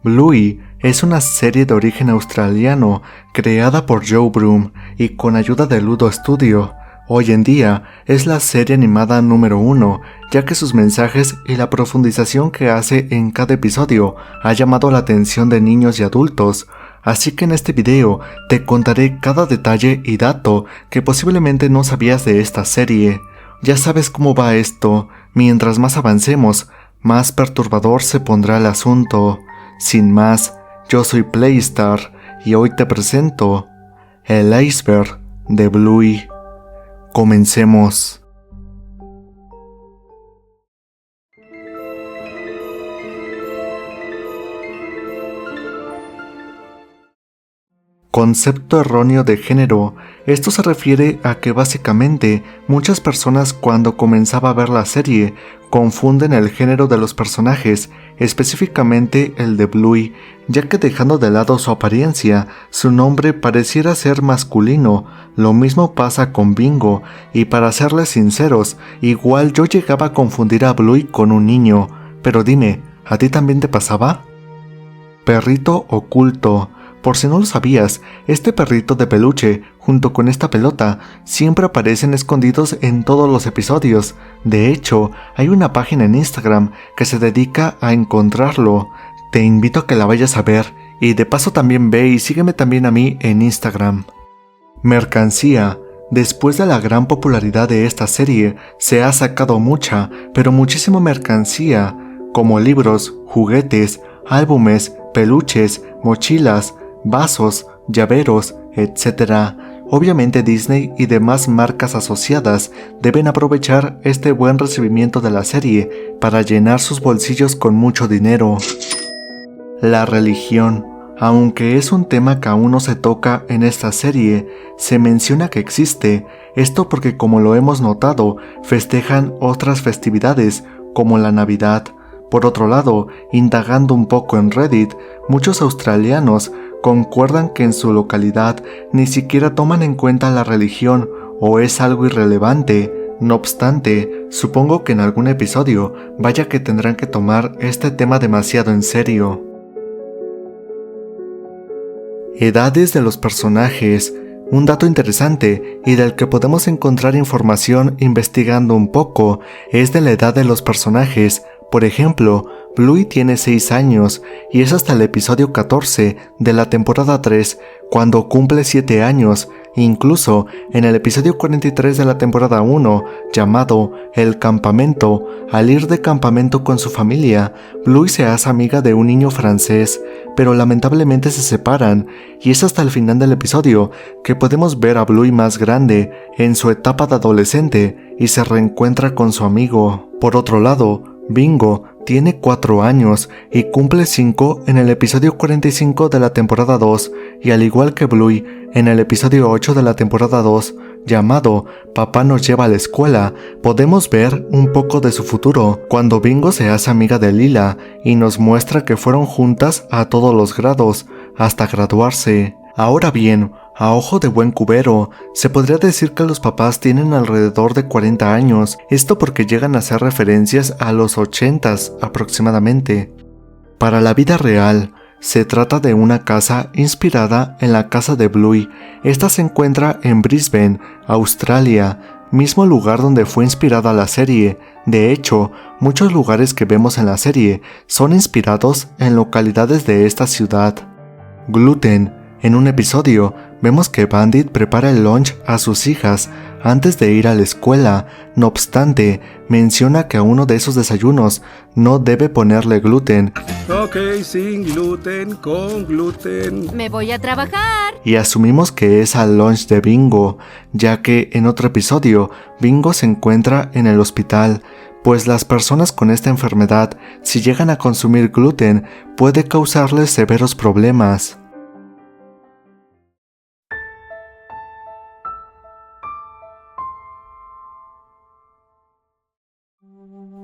Bluey es una serie de origen australiano creada por Joe Broom y con ayuda de Ludo Studio. Hoy en día es la serie animada número 1, ya que sus mensajes y la profundización que hace en cada episodio ha llamado la atención de niños y adultos. Así que en este video te contaré cada detalle y dato que posiblemente no sabías de esta serie. Ya sabes cómo va esto, mientras más avancemos, más perturbador se pondrá el asunto. Sin más, yo soy Playstar y hoy te presento el iceberg de Bluey. Comencemos. Concepto erróneo de género. Esto se refiere a que básicamente muchas personas cuando comenzaba a ver la serie confunden el género de los personajes, específicamente el de Bluey, ya que dejando de lado su apariencia, su nombre pareciera ser masculino. Lo mismo pasa con Bingo, y para serles sinceros, igual yo llegaba a confundir a Bluey con un niño. Pero dime, ¿a ti también te pasaba? Perrito oculto. Por si no lo sabías, este perrito de peluche, junto con esta pelota, siempre aparecen escondidos en todos los episodios. De hecho, hay una página en Instagram que se dedica a encontrarlo. Te invito a que la vayas a ver, y de paso también ve y sígueme también a mí en Instagram. Mercancía. Después de la gran popularidad de esta serie, se ha sacado mucha, pero muchísima mercancía, como libros, juguetes, álbumes, peluches, mochilas, vasos, llaveros, etc. Obviamente Disney y demás marcas asociadas deben aprovechar este buen recibimiento de la serie para llenar sus bolsillos con mucho dinero. La religión. Aunque es un tema que aún no se toca en esta serie, se menciona que existe, esto porque como lo hemos notado, festejan otras festividades como la Navidad. Por otro lado, indagando un poco en Reddit, muchos australianos concuerdan que en su localidad ni siquiera toman en cuenta la religión o es algo irrelevante. No obstante, supongo que en algún episodio vaya que tendrán que tomar este tema demasiado en serio. Edades de los personajes. Un dato interesante y del que podemos encontrar información investigando un poco es de la edad de los personajes. Por ejemplo, Bluey tiene 6 años y es hasta el episodio 14 de la temporada 3 cuando cumple 7 años. Incluso en el episodio 43 de la temporada 1, llamado El Campamento, al ir de campamento con su familia, Bluey se hace amiga de un niño francés, pero lamentablemente se separan y es hasta el final del episodio que podemos ver a Bluey más grande, en su etapa de adolescente, y se reencuentra con su amigo. Por otro lado, Bingo tiene 4 años y cumple 5 en el episodio 45 de la temporada 2 y al igual que Bluey, en el episodio 8 de la temporada 2, llamado Papá nos lleva a la escuela, podemos ver un poco de su futuro cuando Bingo se hace amiga de Lila y nos muestra que fueron juntas a todos los grados, hasta graduarse. Ahora bien, a ojo de buen cubero, se podría decir que los papás tienen alrededor de 40 años, esto porque llegan a hacer referencias a los 80s aproximadamente. Para la vida real, se trata de una casa inspirada en la casa de Bluey. Esta se encuentra en Brisbane, Australia, mismo lugar donde fue inspirada la serie. De hecho, muchos lugares que vemos en la serie son inspirados en localidades de esta ciudad. Gluten. En un episodio, vemos que Bandit prepara el lunch a sus hijas antes de ir a la escuela. No obstante, menciona que a uno de esos desayunos no debe ponerle gluten. Ok, sin gluten, con gluten. Me voy a trabajar. Y asumimos que es al lunch de Bingo, ya que en otro episodio, Bingo se encuentra en el hospital, pues las personas con esta enfermedad, si llegan a consumir gluten, puede causarles severos problemas.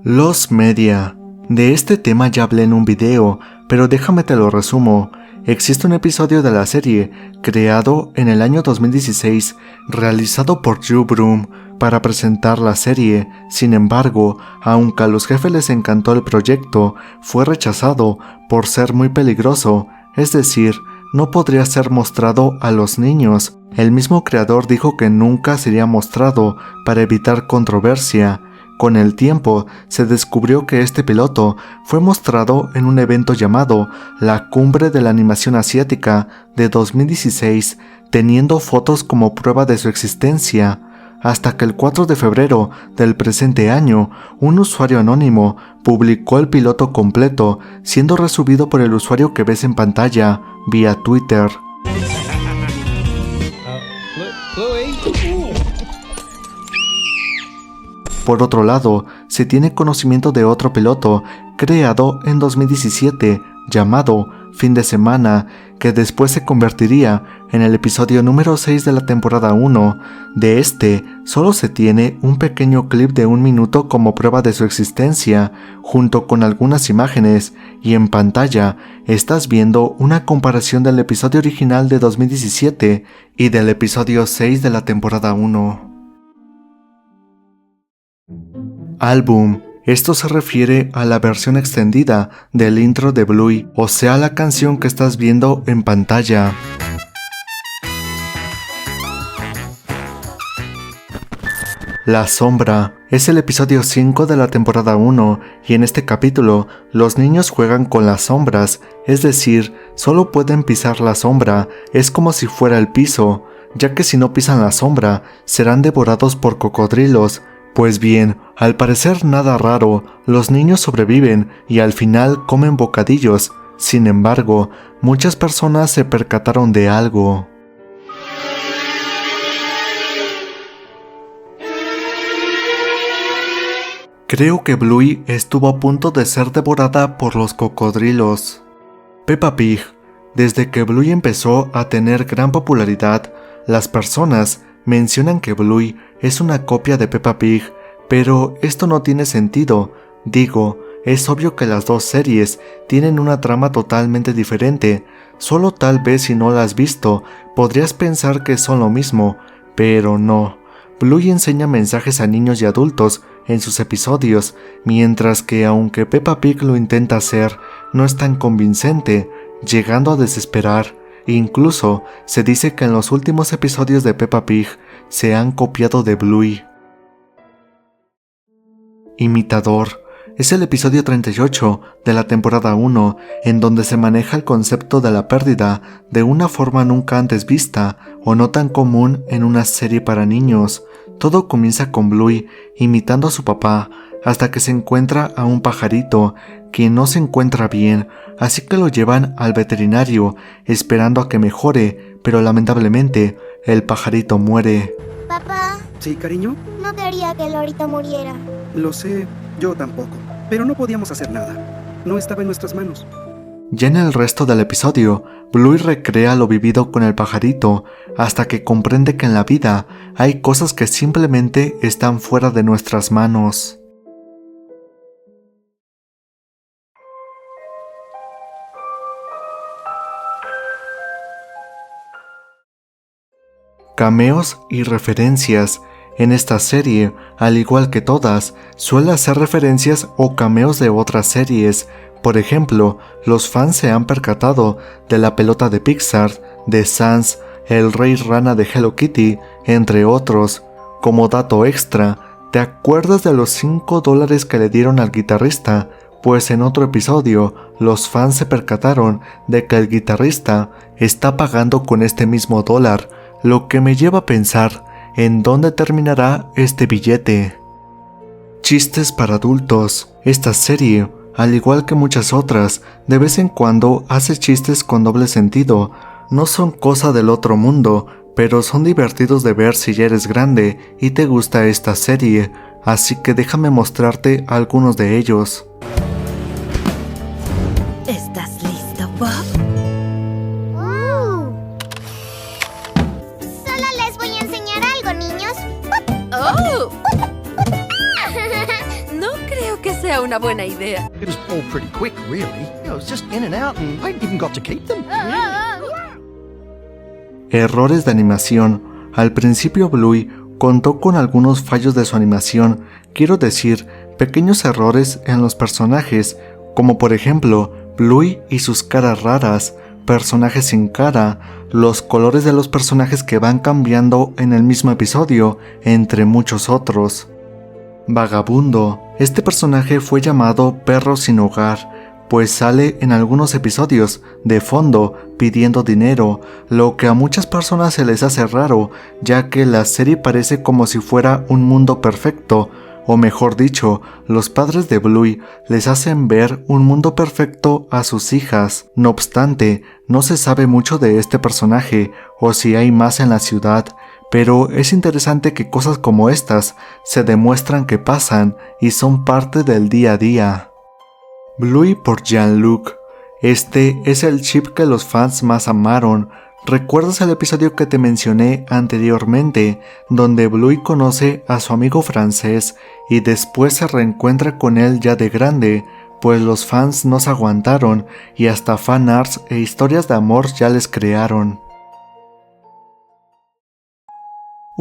Los media. De este tema ya hablé en un video, pero déjame te lo resumo. Existe un episodio de la serie, creado en el año 2016, realizado por Joe Broom, para presentar la serie. Sin embargo, aunque a los jefes les encantó el proyecto, fue rechazado por ser muy peligroso, es decir, no podría ser mostrado a los niños. El mismo creador dijo que nunca sería mostrado para evitar controversia. Con el tiempo, se descubrió que este piloto fue mostrado en un evento llamado la Cumbre de la Animación Asiática de 2016, teniendo fotos como prueba de su existencia, hasta que el 4 de febrero del presente año, un usuario anónimo publicó el piloto completo, siendo resubido por el usuario que ves en pantalla, vía Twitter. Por otro lado, se tiene conocimiento de otro piloto creado en 2017 llamado Fin de Semana, que después se convertiría en el episodio número 6 de la temporada 1. De este, solo se tiene un pequeño clip de 1 minuto como prueba de su existencia, junto con algunas imágenes, y en pantalla estás viendo una comparación del episodio original de 2017 y del episodio 6 de la temporada 1. Álbum. Esto se refiere a la versión extendida del intro de Bluey, o sea la canción que estás viendo en pantalla. La sombra. Es el episodio 5 de la temporada 1 y en este capítulo los niños juegan con las sombras, es decir, solo pueden pisar la sombra, es como si fuera el piso, ya que si no pisan la sombra serán devorados por cocodrilos. Pues bien, al parecer nada raro, los niños sobreviven y al final comen bocadillos. Sin embargo, muchas personas se percataron de algo. Creo que Bluey estuvo a punto de ser devorada por los cocodrilos. Peppa Pig. Desde que Bluey empezó a tener gran popularidad, las personas mencionan que Bluey es una copia de Peppa Pig, pero esto no tiene sentido. Digo, es obvio que las dos series tienen una trama totalmente diferente, solo tal vez si no la has visto, podrías pensar que son lo mismo, pero no. Bluey enseña mensajes a niños y adultos en sus episodios, mientras que aunque Peppa Pig lo intenta hacer, no es tan convincente, llegando a desesperar. Incluso se dice que en los últimos episodios de Peppa Pig se han copiado de Bluey. Imitador. Es el episodio 38 de la temporada 1, en donde se maneja el concepto de la pérdida de una forma nunca antes vista o no tan común en una serie para niños. Todo comienza con Bluey imitando a su papá, hasta que se encuentra a un pajarito, quien no se encuentra bien, así que lo llevan al veterinario, esperando a que mejore, pero lamentablemente, el pajarito muere. Papá. ¿Sí, cariño? No quería que Lorito muriera. Lo sé, yo tampoco. Pero no podíamos hacer nada. No estaba en nuestras manos. Ya en el resto del episodio, Bluey recrea lo vivido con el pajarito, hasta que comprende que en la vida hay cosas que simplemente están fuera de nuestras manos. Cameos y referencias. En esta serie, al igual que todas, suele hacer referencias o cameos de otras series. Por ejemplo, los fans se han percatado de la pelota de Pixar, de Sans, el Rey Rana de Hello Kitty, entre otros. Como dato extra, ¿te acuerdas de los $5 que le dieron al guitarrista? Pues en otro episodio, los fans se percataron de que el guitarrista está pagando con este mismo dólar, lo que me lleva a pensar en dónde terminará este billete. Chistes para adultos. Esta serie, al igual que muchas otras, de vez en cuando hace chistes con doble sentido. No son cosa del otro mundo, pero son divertidos de ver si ya eres grande y te gusta esta serie, así que déjame mostrarte algunos de ellos. ¿Estás listo, Bob? Solo les voy a enseñar algo, niños. ¡Oh! No creo que se sea una buena idea. It was all pretty quick, really. It was just in and out, and I even got to keep them. Errores de animación. Al principio Bluey contó con algunos fallos de su animación, quiero decir, pequeños errores en los personajes, como por ejemplo, Bluey y sus caras raras, personajes sin cara, los colores de los personajes que van cambiando en el mismo episodio, entre muchos otros. Vagabundo. Este personaje fue llamado Perro sin hogar, pues sale en algunos episodios de fondo pidiendo dinero, lo que a muchas personas se les hace raro, ya que la serie parece como si fuera un mundo perfecto, o mejor dicho, los padres de Bluey les hacen ver un mundo perfecto a sus hijas. No obstante, no se sabe mucho de este personaje, o si hay más en la ciudad, pero es interesante que cosas como estas se demuestran que pasan y son parte del día a día. Bluey por Jean-Luc. Este es el chip que los fans más amaron. ¿Recuerdas el episodio que te mencioné anteriormente, donde Bluey conoce a su amigo francés y después se reencuentra con él ya de grande? Pues los fans no se aguantaron y hasta fanarts e historias de amor ya les crearon.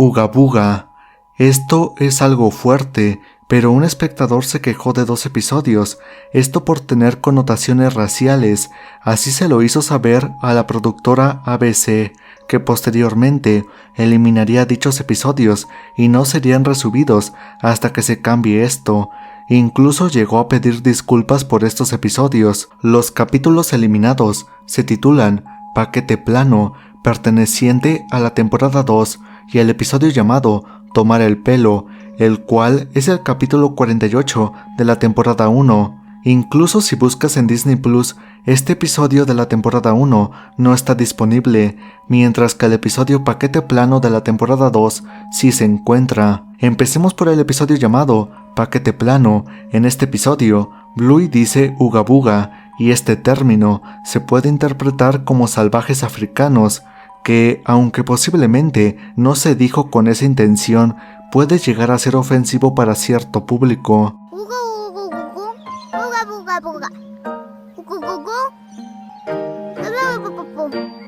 Uga Buga. Esto es algo fuerte, pero un espectador se quejó de 2 episodios, esto por tener connotaciones raciales, así se lo hizo saber a la productora ABC, que posteriormente eliminaría dichos episodios y no serían resubidos hasta que se cambie esto. Incluso llegó a pedir disculpas por estos episodios. Los capítulos eliminados se titulan Paquete Plano, perteneciente a la temporada 2, y el episodio llamado Tomar el pelo, el cual es el capítulo 48 de la temporada 1. Incluso si buscas en Disney Plus, este episodio de la temporada 1 no está disponible, mientras que el episodio Paquete Plano de la temporada 2 sí se encuentra. Empecemos por el episodio llamado Paquete Plano. En este episodio, Bluey dice Uga Buga, y este término se puede interpretar como salvajes africanos, que, aunque posiblemente no se dijo con esa intención, puede llegar a ser ofensivo para cierto público.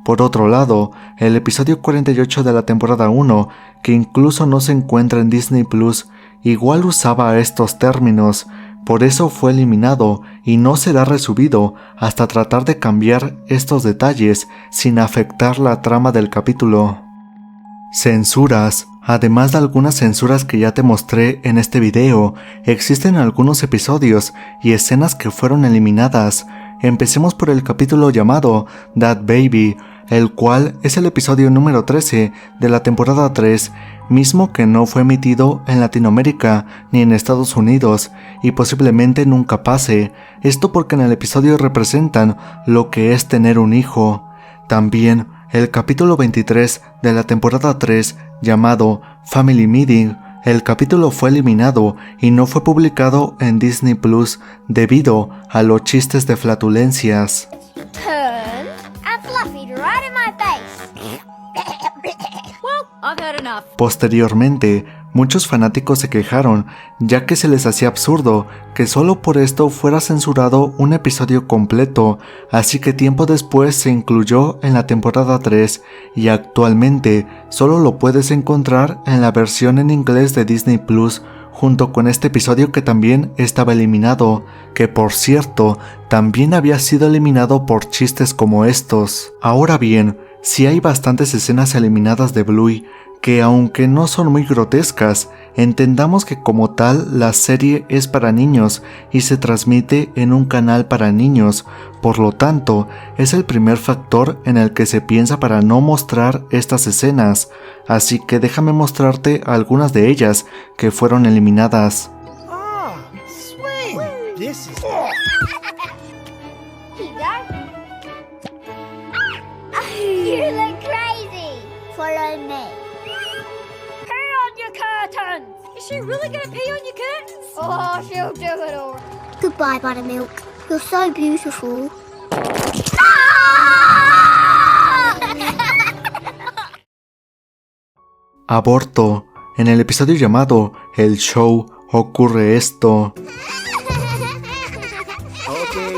Por otro lado, el episodio 48 de la temporada 1, que incluso no se encuentra en Disney Plus, igual usaba estos términos, por eso fue eliminado y no será resubido hasta tratar de cambiar estos detalles sin afectar la trama del capítulo. Censuras. Además de algunas censuras que ya te mostré en este video, existen algunos episodios y escenas que fueron eliminadas. Empecemos por el capítulo llamado That Baby, el cual es el episodio número 13 de la temporada 3, mismo que no fue emitido en Latinoamérica ni en Estados Unidos y posiblemente nunca pase, esto porque en el episodio representan lo que es tener un hijo. También el capítulo 23 de la temporada 3 llamado Family Meeting, el capítulo fue eliminado y no fue publicado en Disney Plus debido a los chistes de flatulencias. Posteriormente, muchos fanáticos se quejaron, ya que se les hacía absurdo que solo por esto fuera censurado un episodio completo, así que tiempo después se incluyó en la temporada 3 y actualmente solo lo puedes encontrar en la versión en inglés de Disney Plus, junto con este episodio que también estaba eliminado, que por cierto, también había sido eliminado por chistes como estos. Ahora bien, sí hay bastantes escenas eliminadas de Bluey, que aunque no son muy grotescas, entendamos que como tal la serie es para niños y se transmite en un canal para niños, por lo tanto es el primer factor en el que se piensa para no mostrar estas escenas, así que déjame mostrarte algunas de ellas que fueron eliminadas. You look crazy. Follow me. Pee on your curtains! Is she really gonna pee on your curtains? Oh, she'll do it all right. Goodbye, Buttermilk. You're so beautiful. Aborto. En el episodio llamado El Show ocurre esto.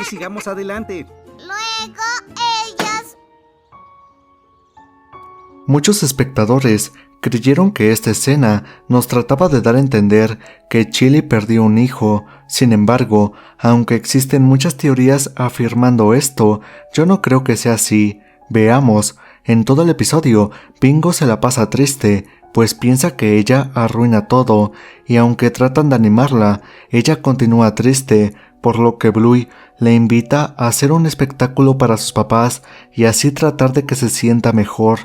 sigamos adelante. Luego ellas... Muchos espectadores creyeron que esta escena nos trataba de dar a entender que Chili perdió un hijo. Sin embargo, aunque existen muchas teorías afirmando esto, yo no creo que sea así. Veamos, en todo el episodio, Bingo se la pasa triste, pues piensa que ella arruina todo, y aunque tratan de animarla, ella continúa triste, por lo que Bluey le invita a hacer un espectáculo para sus papás y así tratar de que se sienta mejor.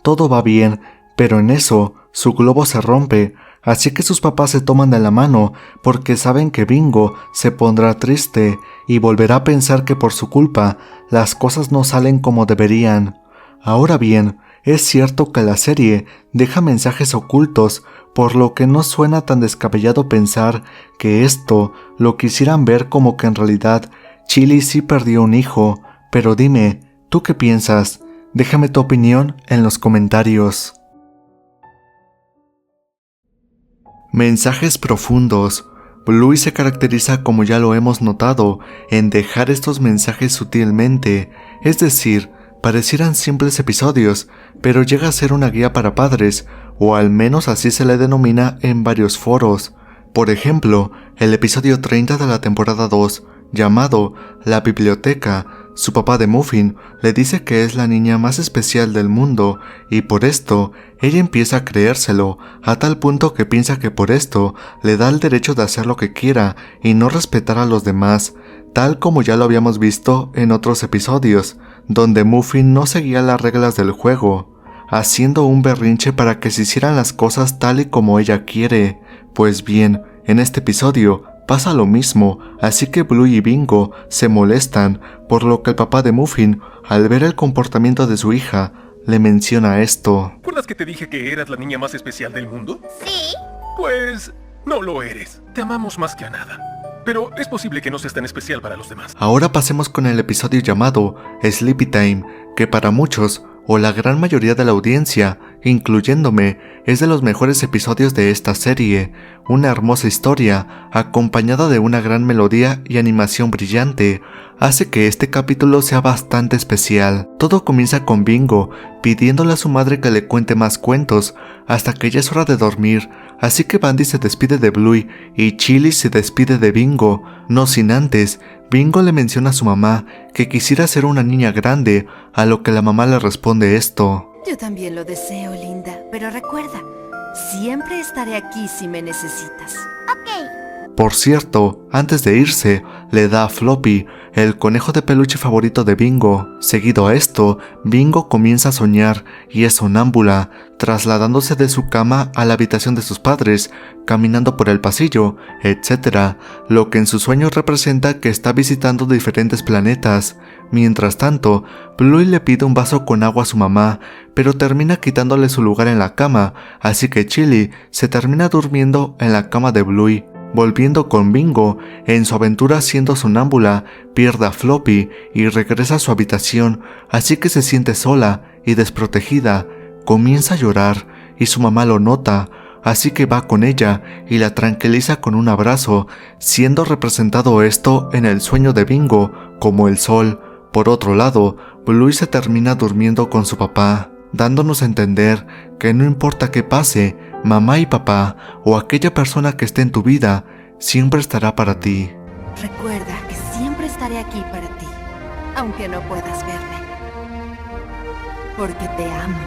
Todo va bien, pero en eso, su globo se rompe, así que sus papás se toman de la mano porque saben que Bingo se pondrá triste y volverá a pensar que por su culpa las cosas no salen como deberían. Ahora bien, es cierto que la serie deja mensajes ocultos, por lo que no suena tan descabellado pensar que esto lo quisieran ver como que en realidad Chili sí perdió un hijo. Pero dime, ¿tú qué piensas? Déjame tu opinión en los comentarios. Mensajes profundos. Bluey se caracteriza, como ya lo hemos notado, en dejar estos mensajes sutilmente, es decir, parecieran simples episodios, pero llega a ser una guía para padres, o al menos así se le denomina en varios foros. Por ejemplo, el episodio 30 de la temporada 2, llamado La Biblioteca, su papá de Muffin le dice que es la niña más especial del mundo, y por esto ella empieza a creérselo, a tal punto que piensa que por esto le da el derecho de hacer lo que quiera y no respetar a los demás, tal como ya lo habíamos visto en otros episodios, donde Muffin no seguía las reglas del juego, haciendo un berrinche para que se hicieran las cosas tal y como ella quiere. Pues bien, en este episodio pasa lo mismo, así que Bluey y Bingo se molestan, por lo que el papá de Muffin, al ver el comportamiento de su hija, le menciona esto. ¿Recuerdas que te dije que eras la niña más especial del mundo? Sí. Pues no lo eres. Te amamos más que a nada. Pero es posible que no seas tan especial para los demás. Ahora pasemos con el episodio llamado Sleepy Time, que para muchos, o la gran mayoría de la audiencia, incluyéndome, es de los mejores episodios de esta serie. Una hermosa historia, acompañada de una gran melodía y animación brillante, hace que este capítulo sea bastante especial. Todo comienza con Bingo pidiéndole a su madre que le cuente más cuentos, hasta que ya es hora de dormir, así que Bandy se despide de Bluey y Chili se despide de Bingo, no sin antes Bingo le menciona a su mamá que quisiera ser una niña grande, a lo que la mamá le responde esto. Yo también lo deseo, linda, pero recuerda, siempre estaré aquí si me necesitas. Ok. Por cierto, antes de irse, le da a Floppy, el conejo de peluche favorito de Bingo. Seguido a esto, Bingo comienza a soñar y es sonámbula, trasladándose de su cama a la habitación de sus padres, caminando por el pasillo, etc., lo que en sus sueños representa que está visitando diferentes planetas. Mientras tanto, Bluey le pide un vaso con agua a su mamá, pero termina quitándole su lugar en la cama, así que Chili se termina durmiendo en la cama de Bluey. Volviendo con Bingo, en su aventura siendo sonámbula, pierde a Floppy y regresa a su habitación, así que se siente sola y desprotegida. Comienza a llorar y su mamá lo nota, así que va con ella y la tranquiliza con un abrazo, siendo representado esto en el sueño de Bingo como el sol. Por otro lado, Bluey se termina durmiendo con su papá, dándonos a entender que no importa qué pase, mamá y papá o aquella persona que esté en tu vida siempre estará para ti. Recuerda que siempre estaré aquí para ti, aunque no puedas verme, porque te amo.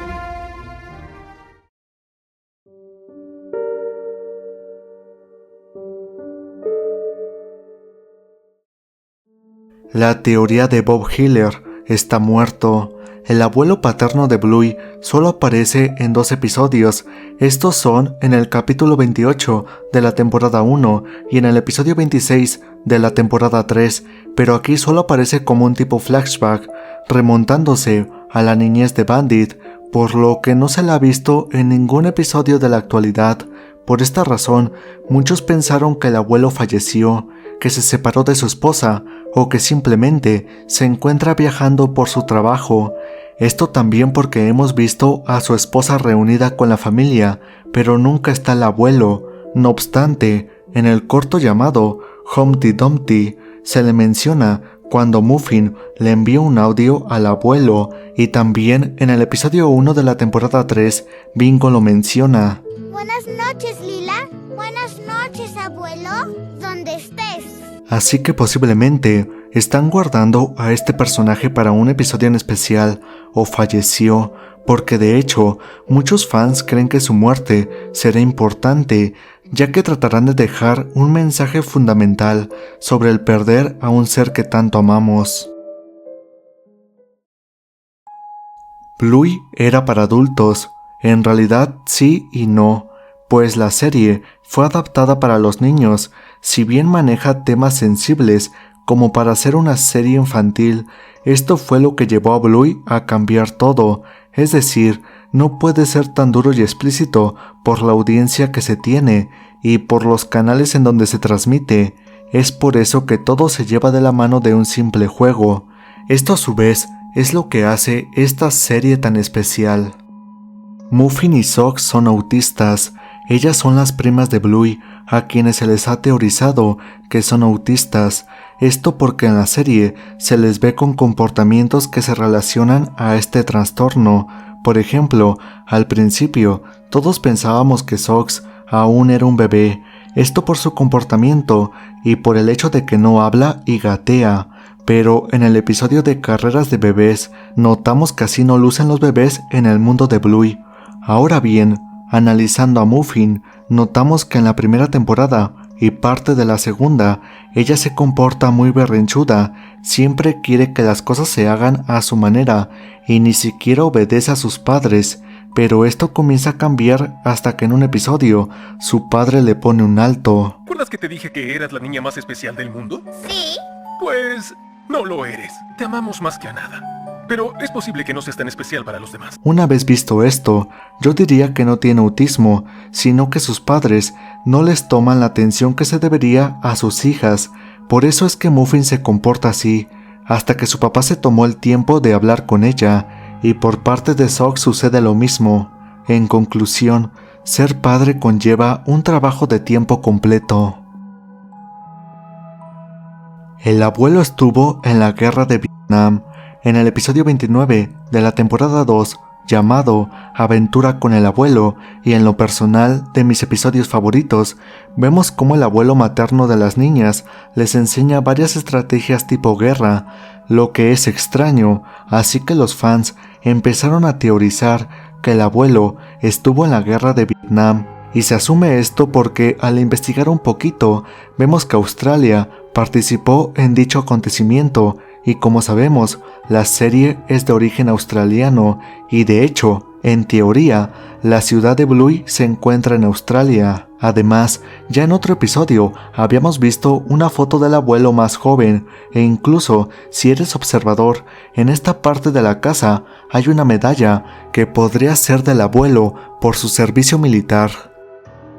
La teoría de Bob Hiller está muerto. El abuelo paterno de Bluey solo aparece en 2 episodios. Estos son en el capítulo 28 de la temporada 1 y en el episodio 26 de la temporada 3, pero aquí solo aparece como un tipo flashback, remontándose a la niñez de Bandit, por lo que no se la ha visto en ningún episodio de la actualidad. Por esta razón, muchos pensaron que el abuelo falleció, que se separó de su esposa o que simplemente se encuentra viajando por su trabajo. Esto también porque hemos visto a su esposa reunida con la familia, pero nunca está el abuelo. No obstante, en el corto llamado Humpty Dumpty se le menciona cuando Muffin le envía un audio al abuelo, y también en el episodio 1 de la temporada 3, Bingo lo menciona. Buenas noches, Lila. Buenas noches, abuelo. ¿Dónde estés? Así que posiblemente están guardando a este personaje para un episodio en especial, o falleció, porque de hecho muchos fans creen que su muerte será importante, ya que tratarán de dejar un mensaje fundamental sobre el perder a un ser que tanto amamos. Bluey era para adultos, en realidad sí y no, pues la serie fue adaptada para los niños, si bien maneja temas sensibles como para ser una serie infantil. Esto fue lo que llevó a Bluey a cambiar todo, es decir, no puede ser tan duro y explícito por la audiencia que se tiene y por los canales en donde se transmite. Es por eso que todo se lleva de la mano de un simple juego. Esto a su vez es lo que hace esta serie tan especial. Muffin y Socks son autistas. Ellas son las primas de Bluey, a quienes se les ha teorizado que son autistas. Esto porque en la serie se les ve con comportamientos que se relacionan a este trastorno. Por ejemplo, al principio todos pensábamos que Socks aún era un bebé, esto por su comportamiento y por el hecho de que no habla y gatea. Pero en el episodio de carreras de bebés notamos que así no lucen los bebés en el mundo de Bluey. Ahora bien, analizando a Muffin, notamos que en la primera temporada y parte de la segunda, ella se comporta muy berrinchuda, siempre quiere que las cosas se hagan a su manera y ni siquiera obedece a sus padres, pero esto comienza a cambiar hasta que en un episodio su padre le pone un alto. ¿Recuerdas que te dije que eras la niña más especial del mundo? Sí. Pues no lo eres. Te amamos más que a nada. Pero es posible que no seas tan especial para los demás. Una vez visto esto, yo diría que no tiene autismo, sino que sus padres no les toman la atención que se debería a sus hijas. Por eso es que Muffin se comporta así, hasta que su papá se tomó el tiempo de hablar con ella, y por parte de Socks sucede lo mismo. En conclusión, ser padre conlleva un trabajo de tiempo completo. El abuelo estuvo en la guerra de Vietnam. En el episodio 29 de la temporada 2, llamado Aventura con el abuelo, y en lo personal de mis episodios favoritos, vemos cómo el abuelo materno de las niñas les enseña varias estrategias tipo guerra, lo que es extraño, así que los fans empezaron a teorizar que el abuelo estuvo en la guerra de Vietnam, y se asume esto porque al investigar un poquito, vemos que Australia participó en dicho acontecimiento, y como sabemos, la serie es de origen australiano y de hecho, en teoría, la ciudad de Bluey se encuentra en Australia. Además, ya en otro episodio habíamos visto una foto del abuelo más joven e incluso, si eres observador, en esta parte de la casa hay una medalla que podría ser del abuelo por su servicio militar.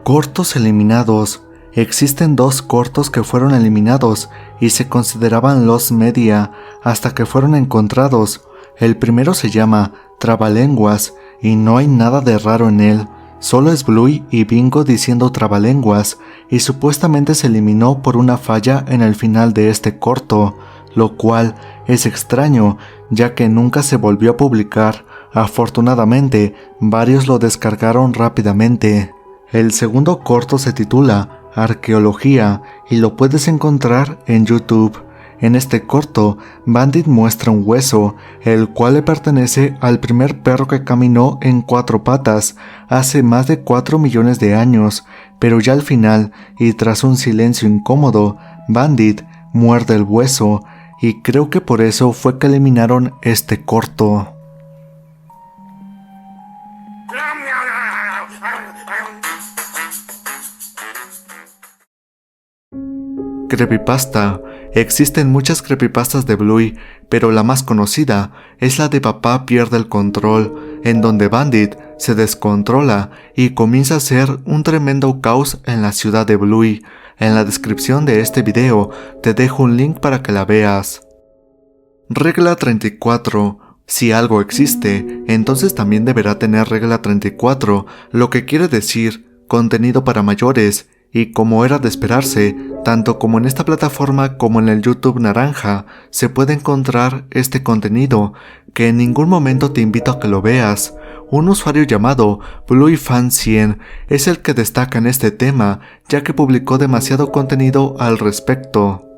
Cortos eliminados. Existen 2 cortos que fueron eliminados y se consideraban lost media hasta que fueron encontrados. El primero se llama Trabalenguas y no hay nada de raro en él, solo es Bluey y Bingo diciendo trabalenguas y supuestamente se eliminó por una falla en el final de este corto, lo cual es extraño ya que nunca se volvió a publicar. Afortunadamente, varios lo descargaron rápidamente. El segundo corto se titula Arqueología y lo puedes encontrar en YouTube. En este corto, Bandit muestra un hueso, el cual le pertenece al primer perro que caminó en 4 patas hace más de 4 millones de años, pero ya al final, y tras un silencio incómodo, Bandit muerde el hueso, y creo que por eso fue que eliminaron este corto. Creepypasta. Existen muchas creepypastas de Bluey, pero la más conocida es la de Papá pierde el control, en donde Bandit se descontrola y comienza a hacer un tremendo caos en la ciudad de Bluey. En la descripción de este video te dejo un link para que la veas. Regla 34. Si algo existe, entonces también deberá tener regla 34, lo que quiere decir contenido para mayores, Y como era de esperarse, tanto como en esta plataforma como en el YouTube naranja, se puede encontrar este contenido, que en ningún momento te invito a que lo veas. Un usuario llamado BlueyFan100 es el que destaca en este tema, ya que publicó demasiado contenido al respecto.